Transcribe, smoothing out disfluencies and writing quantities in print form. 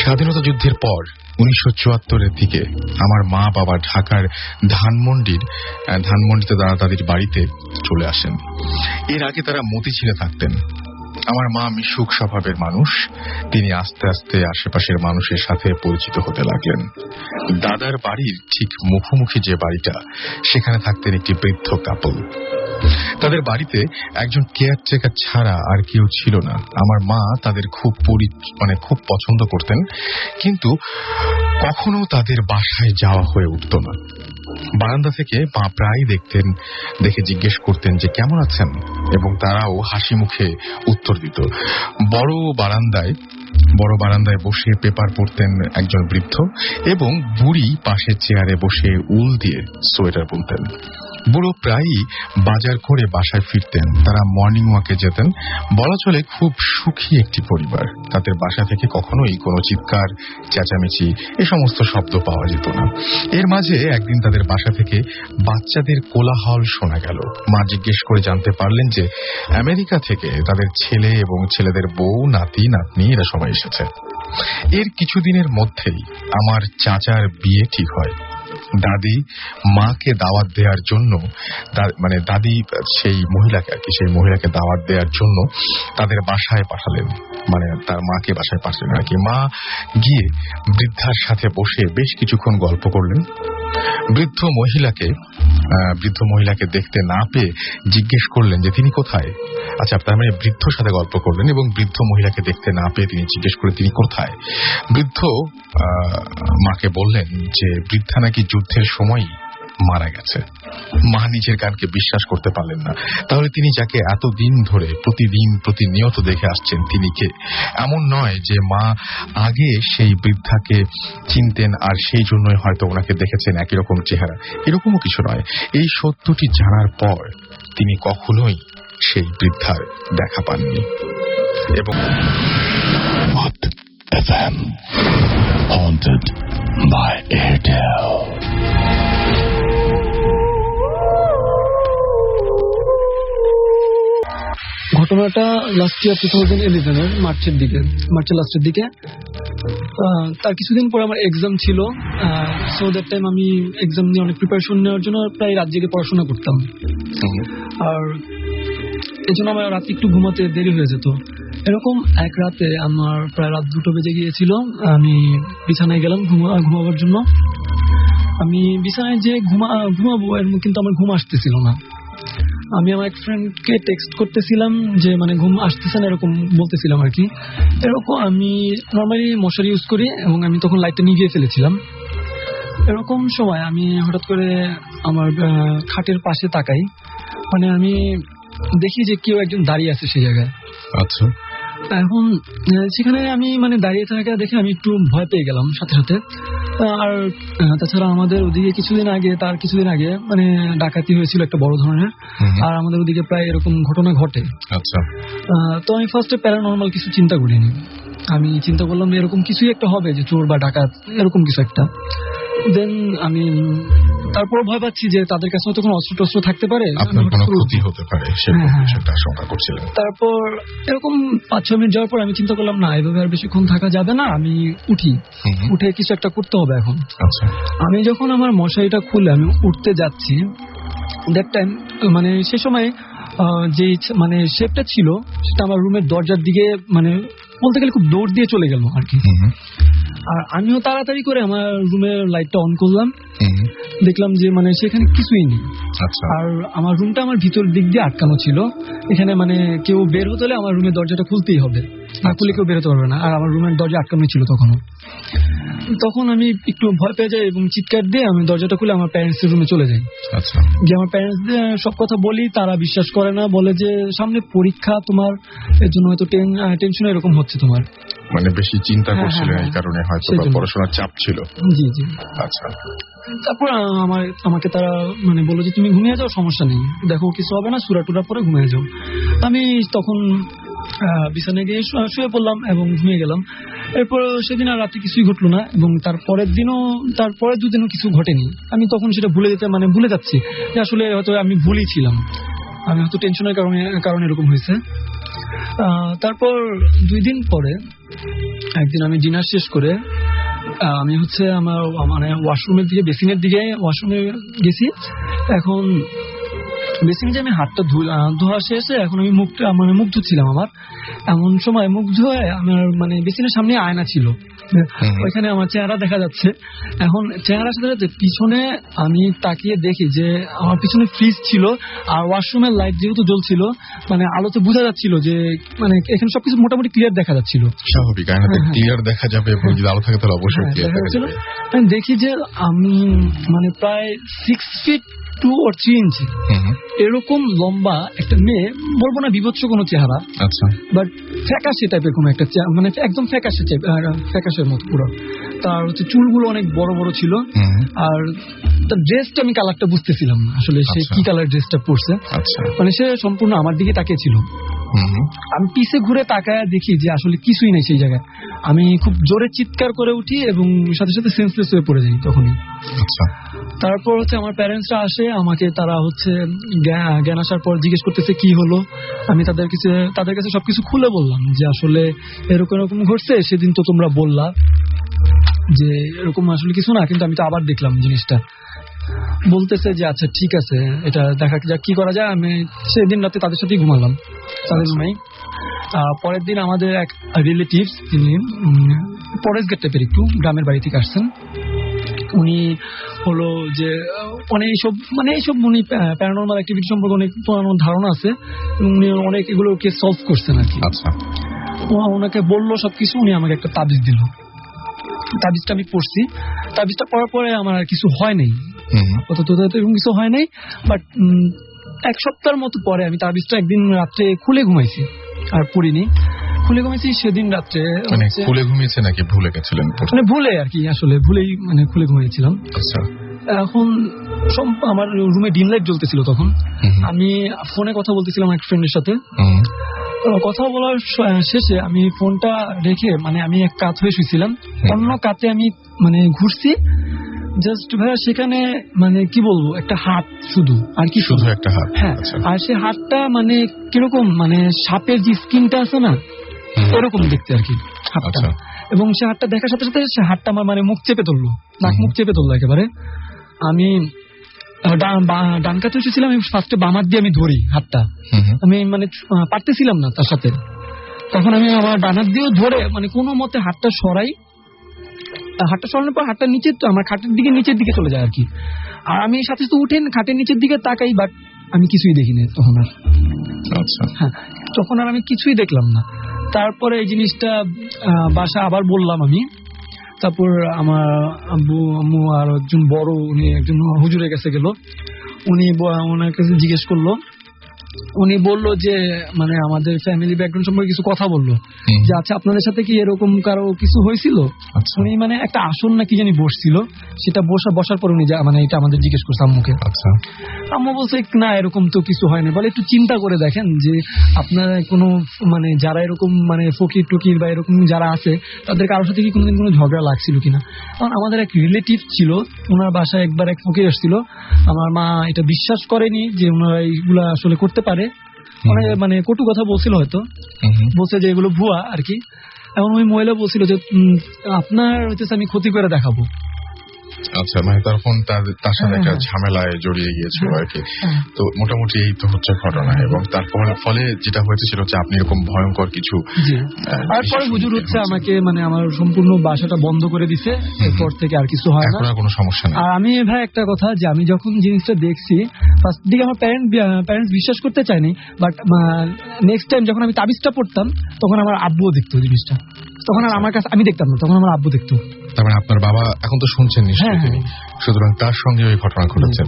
স্বাধীনতা যুদ্ধের পর 1974-এর দিকে আমার মা বাবা ঢাকার ধানমন্ডিতে তাদের বাড়িতে চলে আসেন। এর আগে তারা মতিঝিলে থাকতেন। আমার মা মিশুক স্বভাবের মানুষ। তিনি আস্তে আস্তে আশেপাশের মানুষের সাথে পরিচিত হতে লাগলেন। দাদার বাড়ির ঠিক মুখোমুখি যে বাড়িটা, সেখানে থাকতেন একটি বৃদ্ধ কাপল। তাদের বাড়িতে একজন কেয়ারটেকার ছাড়া আর কেউ ছিল না। আমার মা তাদের খুব পছন্দ করতেন, কিন্তু কখনো তাদের বাসায় যাওয়া হয়ে উঠত না। বারান্দা থেকে মা প্রায় দেখে জিজ্ঞেস করতেন যে কেমন আছেন, এবং তারাও হাসি মুখে উত্তর দিত। বড় বারান্দায় বসে পেপার পড়তেন একজন বৃদ্ধ, এবং বুড়ি পাশের চেয়ারে বসে উল দিয়ে সোয়েটার বুনতেন। বুড়ো প্রায়ই বাজার করে বাসায় ফিরতেন। তারা মর্নিং ওয়াকে যেতেন। বলা চলে খুব সুখী একটি পরিবার। তাদের বাসা থেকে কখনোই কোনো চিৎকার, চেঁচামেচি এ সমস্ত শব্দ পাওয়া যেত না। এর মাঝে একদিন তাদের বাসা থেকে বাচ্চাদের কোলাহল শোনা গেল। মা জিজ্ঞেস করে জানতে পারলেন যে আমেরিকা থেকে তাদের ছেলে এবং ছেলেদের বউ, নাতি নাতনি এরা সবাই এসেছে। এর কিছুদিনের মধ্যেই আমার চাচার বিয়ে ঠিক হয়। দাদি মাকে দাওয়াত দেওয়ার জন্য, দাদি সেই মহিলাকে দাওয়াত দেওয়ার জন্য তাদের বাসায় পাঠালেন, তার মাকে বাসায় পাঠালেন আর কি। মা গিয়ে বৃদ্ধার সাথে বসে বেশ কিছুক্ষণ গল্প করলেন। বৃদ্ধ মহিলাকে দেখতে না পেয়ে জিজ্ঞেস করলেন যে তিনি কোথায়। আচ্ছা, তার মানে বৃদ্ধর সাথে গল্প করলেন এবং বৃদ্ধ মহিলাকে দেখতে না পেয়ে তিনি জিজ্ঞেস করলেন তিনি কোথায়। বৃদ্ধ মাকে বললেন যে বৃদ্ধা নাকি যুদ্ধের সময় মারা গেছে। মা নিজের কানকে বিশ্বাস করতে পারলেন না। তাহলে তিনি যাকে এতদিন ধরে প্রতিনিয়ত দেখে আসছেন তিনি কে? এমন নয় যে মা আগে সেই বৃদ্ধাকে চিনতেন আর সেই জন্যই হয়তো ওনাকে দেখেছেন একই রকম চেহারা, এরকমও কিছু নয়। এই সত্যটি জানার পর তিনি কখনোই সেই বৃদ্ধার দেখা পাননি। এবং FM haunted by Airtel. ঘটনাটা লাস্ট ইয়ার 2011-এর মার্চের লাস্টের দিকে। তার কিছুদিন পর আমার এক্সাম ছিল। সো দ্যাট টাইম আমি এক্সাম নিয়ে অনেক প্রিপারেশন নেওয়ার জন্য প্রায় রাত জেগে পড়াশোনা করতাম। আর এই জন্য আমার রাতে একটু ঘুমাতে দেরি হয়ে যেত। এরকম এক রাতে আমার প্রায় রাত 2টো বেজে গিয়েছিল। আমি বিছানায় গেলাম ঘুমাবার জন্য। আমি বিছানায় যে ঘুমাবো, কিন্তু আমার ঘুম আসতেছিল না। আমি আমার এক ফ্রেন্ডকে টেক্সট করতেছিলাম যে ঘুম আসতেছে না, এরকম বলতেছিলাম আর কি। এরকম আমি নর্মালি মশারি ইউজ করি এবং আমি তখন লাইটটা নিভিয়ে ফেলেছিলাম। এরকম সময় আমি হঠাৎ করে আমার খাটের পাশে তাকাই। আমি দেখি যে কেউ একজন দাঁড়িয়ে আছে সেই জায়গায়। আচ্ছা। এখন সেখানে আমি দাঁড়িয়ে থাকা দেখে আমি একটু ভয় পেয়ে গেলাম সাথে সাথে। আর তাছাড়া আমাদের ওদিকে কিছুদিন আগে ডাকাতি হয়েছিল একটা বড় ধরনের। আর আমাদের ওদিকে প্রায় এরকম ঘটনা ঘটে। আচ্ছা। তো আমি ফার্স্টে প্যারানর্মাল কিছু চিন্তা করিনি। আমি চিন্তা করলাম এরকম কিছুই একটা হবে, যে চোর বা ডাকাত এরকম কিছু একটা। দেন আমি তারপর ভয় পাচ্ছি যে তাদের কাছে হয়তো কোনো অস্ত্র টস্ত্র থাকতে পারে, ক্ষতি হতে পারে, সেটা আশঙ্কা করছিলেন। তারপর এরকম 5-6 মিনিট যাওয়ার পর আমি চিন্তা করলাম না, এভাবে আর বেশিক্ষণ থাকা যাবে না, আমি উঠে কিছু একটা করতে হবে এখন। আচ্ছা। আমি যখন আমার মশারিটা খুলে আমি উঠতে যাচ্ছি, দ্যাট টাইম সে সময় যে শেপটা ছিল সেটা আমার রুমের দরজার দিকে বলতে গেলে খুব দৌড় দিয়ে চলে গেল আর কি। আর আমিও তাড়াতাড়ি করে আমার রুমের লাইটটা অন করলাম। দেখলাম যে সেখানে কিছুই নেই। আর আমার রুমটা আমার ভিতর দিক দিয়ে আটকানো ছিল। এখানে কেউ বের হতে হলে আমার রুমের দরজাটা খুলতেই হবে, না খুলে কেউ বেরোতে পারবে না। আর আমার রুমের দরজা আটকানোই ছিল তখন আমি একটু ভয় পেয়ে যাই এবং চিৎকার দিয়ে আমি দরজাটা খুলে আমার প্যারেন্টসের রুমে চলে যাই। যে আমার প্যারেন্টসদের সব কথা বলি, তারা বিশ্বাস করে না, বলে যে সামনে পরীক্ষা তোমার, এর জন্য হয়তো টেনশন এরকম হচ্ছে তোমার, বেশি চিন্তা করছিলেন এই কারণে, হয়তো পড়াশোনার চাপ ছিল। জি জি। আচ্ছা। তারপর আমাকে তারা বললো যে তুমি ঘুমিয়ে যাও, সমস্যা নেই, দেখো কিছু হবে না, সূরা টুরা পরে ঘুমিয়ে যাও। আমি তখন বিছানায় গিয়ে শুয়ে পড়লাম এবং ঘুমিয়ে গেলাম। এরপর সেদিন আর রাতে কিছুই ঘটলো না এবং তারপরের 2 দিনও কিছু ঘটেনি। আমি তখন সেটা ভুলে যাচ্ছি যে আসলে হয়তো আমি ভুলই ছিলাম, আমি হয়তো টেনশনের কারণে এরকম হয়েছে। তারপর 2 দিন পরে একদিন আমি ডিনার শেষ করে আমি হচ্ছে আমার মানে ওয়াশরুমের দিকে, বেসিনের দিকে ওয়াশরুমে গেছি। এখন বেসিনে যে আমি হাতটা ধোয়া শেষে এখন আমি মুখ ধুচ্ছিলাম। আমার এমন সময় মুখ ধোয় আমার মানে বেসিনের সামনে আয়না ছিল, ওইখানে আমার চেহারা দেখা যাচ্ছে। এখন চেহারার সাথে সাথে পিছনে আমি তাকিয়ে দেখি যে আমার পিছনে ফ্রিজ ছিল, আর ওয়াশরুমের লাইট যেহেতু জ্বলছিল মানে আলোতে বোঝা যাচ্ছিল যে মানে এখানে সবকিছু মোটামুটি ক্লিয়ার দেখা যাচ্ছিল। স্বাভাবিক, আয়নাতে ক্লিয়ার দেখা যাবে এবং যদি আলো থাকে তাহলে অবশ্যই ক্লিয়ার দেখা যাবে। দেখি যে আমি মানে প্রায় 6 ফিট 2 or 3 ইঞ্চি এরকম লম্বা একটা মেয়ে, বলবো না বিভৎস কোনো চেহারা, আচ্ছা, বাট ফ্যাকাশে টাইপের কোনো একটা মানে একদম ফ্যাকাশের মতো পুরো। তার হচ্ছে চুলগুলো অনেক বড় বড় ছিল, আর তার ড্রেসটা আমি কালারটা বুঝতেছিলাম না আসলে সে কি কালার ড্রেসটা পরছে। মানে সে সম্পূর্ণ আমার দিকে তাকিয়ে ছিল। আমি পিছে ঘুরে তাকায় দেখি যে আসলে কিছুই নেই সেই জায়গায়। আমি খুব জোরে চিৎকার করে উঠি এবং সাথে সাথে সেন্সলেস হয়ে পড়ে যাই তখনই। তারপর হচ্ছে আমার প্যারেন্টসরা আসে, আমাকে তারা হচ্ছে জ্ঞান আসার পর জিজ্ঞেস করতেছে কি হলো। আমি তাদের কাছে সবকিছু খুলে বললাম যে আসলে এরকম এরকম ঘটছে, সেদিন তো তোমরা বললা যে এরকম আসলে কিছু না, কিন্তু আমি তো আবার দেখলাম জিনিসটা। বলতেছে যে আচ্ছা ঠিক আছে, এটা দেখা যাক কি করা যায়। আমি সেদিন রাতে তাদের সাথেই ঘুমালাম, তাদের রুমেই। পরের দিন আমাদের এক রিলেটিভস, তিনি ফরেস্ট গেট টাইপের একটু গ্রামের বাড়ি থেকে আসছেন। উনি হলো যে এইসব উনি প্যারানরমাল অ্যাক্টিভিটি সম্পর্কে অনেক ধারণা আছে, উনি অনেক এগুলোকে সলভ করছেন আর কি। ওনাকে বললো সবকিছু, উনি আমাকে একটা তাবিজ দিল। তাবিজটা আমি পড়ছি, তাবিজটা পড়ার পরে আমার আর কিছু হয় নাই, কিছু হয় নাই। বাট 1 সপ্তাহের মতো পরে আমি তাবিজটা একদিন রাত্রে খুলে ঘুমাইছি, আর পড়িনি, খুলে ঘুমাইছি। সেদিন রাত্রে খুলে ঘুমিয়েছে নাকি ভুলে গেছিলেন? মানে ভুলে আর কি, আসলে ভুলেই মানে খুলে ঘুমিয়েছিলাম। এখন আমার রুমে ডিম লাইট জ্বলতেছিল তখন। আমি ফোনে কথা বলতেছিলাম এক ফ্রেন্ডের সাথে। কথা বলার শেষে আমি ফোনটা রেখে মানে আমি এক কাত হয়ে শুয়েছিলাম, অন্য কাতে আমি মানে ঘুরছি। জাস্ট ভাইয়া সেখানে মানে কি বলবো, একটা হাত শুধু, আর কি শুধু একটা হাত। হ্যাঁ, আর সে হাতটা মানে কিরকম মানে সাপের যে স্কিনটা আছে না এরকম দেখতে আর কি হাতটা। এবং সে হাতটা দেখার সাথে সাথে সে হাতটা আমার মানে মুখ চেপে ধরলো, নাক মুখ চেপে ধরলো একেবারে। আমি ডান কাতে উঠেছিলাম, আমি ফার্স্টে বাম হাত দিয়ে আমি ধরি হাতটা, আমি মানে পারতেছিলাম না তার সাথে। তখন আমি আমার ডান হাত দিয়েও ধরে মানে কোনো মতে হাতটা সরাই। হাতটা সরানোর পর হাতটা নিচে, আমার খাটের দিকে নিচের দিকে চলে যায় আর কি। আর আমি সাথে সাথে উঠে খাটের নিচের দিকে তাকাই, বাট আমি কিছুই দেখিনি তখন আর। হ্যাঁ, তখন আর আমি কিছুই দেখলাম না। তারপরে এই জিনিসটা বাসা আবার বললাম আমি। তারপর আমার আব্বু আম্মু আর একজন বড়, উনি একজন হুজুরের কাছে গেল, উনি ওনার কাছে জিজ্ঞেস করলো। উনি বললো যে মানে আমাদের ফ্যামিলি ব্যাকগ্রাউন্ড সম্পর্কে কিছু কথা বললো, যে আচ্ছা আপনাদের সাথে কি এরকম কারো কিছু হয়েছিল। উনি মানে একটা আসন না কি জানি বসছিল, সেটা বসার পর উনি মানে এটা আমাদের জিজ্ঞেস করছে আম্মুকে। আম্মু বলছে না এরকম তো কিছু হয়নি, বলে একটু চিন্তা করে দেখেন যে আপনারা কোনো মানে যারা এরকম মানে ফকির টকির বা এরকম যারা আছে তাদের কারোর সাথে কি কোনোদিন কোনো ঝগড়া লাগছিল কিনা। কারণ আমাদের এক রিলেটিভ ছিল, ওনার বাসায় একবার এক ফকির এসেছিল। আমার মা এটা বিশ্বাস করেনি যে ওনারা এইগুলা আসলে করতে পারে, মানে কটু কথা বলছিল, হয়তো বলছে যে এগুলো ভুয়া আর কি। এখন ওই মহিলা বলছিল যে আপনার হচ্ছে আমি ক্ষতি করে দেখাবো। আচ্ছা, মানে তখন তার সাথে একটা ঝামেলায় জড়িয়ে গিয়েছিল আর কি। তো মোটামুটি এই তো হচ্ছে ঘটনা, এবং তারপরে ফলে যেটা হয়েছে সেটা হচ্ছে আপনি এরকম ভয়ঙ্কর কিছু। তারপরে হুজুর হচ্ছে আমাকে মানে আমার সম্পূর্ণ বাসাটা বন্ধ করে দিছে, এরপর থেকে আর কিছু হয় না, কোনো সমস্যা নেই। আর আমি ভাই একটা কথা, যে আমি যখন জিনিসটা দেখছি ফার্স্ট দিকে আমার প্যারেন্টস বিশ্বাস করতে চায়নি, বাট নেক্সট টাইম যখন আমি তাবিজটা পড়তাম তখন আমার আব্বুও দেখতো জিনিসটা। তখন আর আমার কাছে আমি দেখতাম না, তখন আমার আব্বু দেখতো। তার মানে আপনার বাবা এখন তো শুনছেন নিশ্চয়ই, সুতরাং তার সঙ্গে ওই ঘটনা ঘটেছে।